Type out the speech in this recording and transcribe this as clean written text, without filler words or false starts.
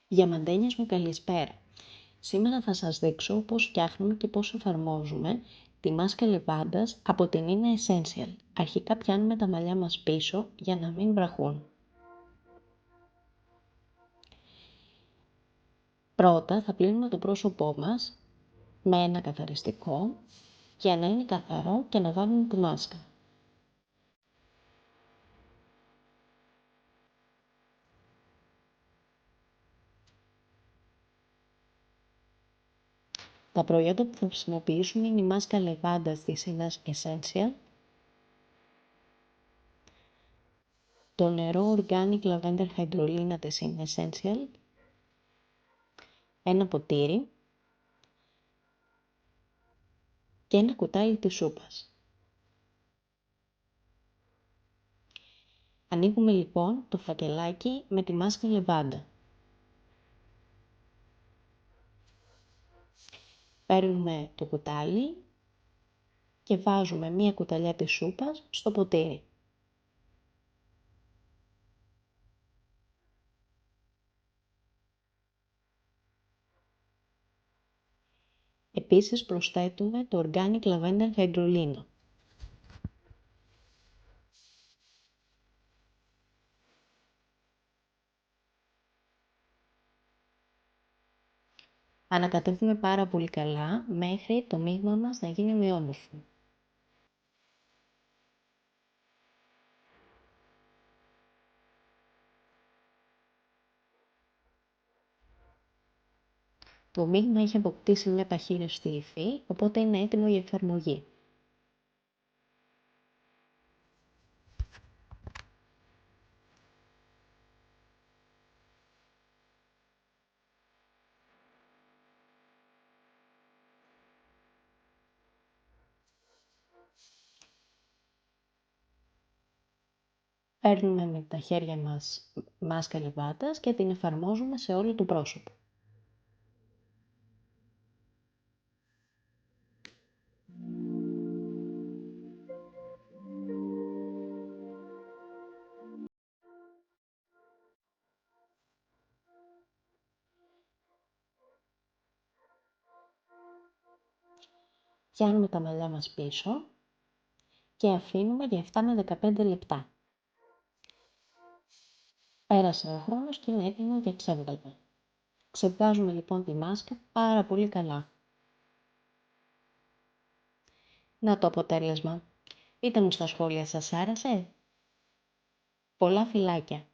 Διαμαντένιες μου, καλησπέρα. Σήμερα θα σας δείξω πώς φτιάχνουμε και πώς εφαρμόζουμε τη μάσκα λεβάντας από την Nina Essential. Αρχικά πιάνουμε τα μαλλιά μας πίσω για να μην βραχούν. Πρώτα θα πλύνουμε το πρόσωπό μας με ένα καθαριστικό για να είναι καθαρό και να βάλουμε τη μάσκα. Τα προϊόντα που θα χρησιμοποιήσουμε είναι η μάσκα λεβάντας της Nina Essential, το νερό Organic Lavender Hydrolina της Nina Essential, ένα ποτήρι και ένα κουτάλι της σούπας. Ανοίγουμε λοιπόν το φακελάκι με τη μάσκα λεβάντα. Παίρνουμε το κουτάλι και βάζουμε μία κουταλιά της σούπας στο ποτήρι. Επίσης προσθέτουμε το Organic Lavender Hydrolina. Ανακατεύουμε πάρα πολύ καλά μέχρι το μείγμα μας να γίνει ομοιόμορφο. Το μείγμα έχει αποκτήσει μια παχύρευστη υφή, οπότε είναι έτοιμο για εφαρμογή. Παίρνουμε με τα χέρια μας μάσκα λεβάντας και την εφαρμόζουμε σε όλο το πρόσωπο. Πιάνουμε τα μαλλιά μας πίσω και αφήνουμε για 7 με 15 λεπτά. Πέρασε ο χρόνος και είναι έτοιμο για ξέβγαλμα. Ξεβγάζουμε λοιπόν τη μάσκα πάρα πολύ καλά. Να το αποτέλεσμα. Πείτε μου στα σχόλια, σας άρεσε? Πολλά φιλάκια!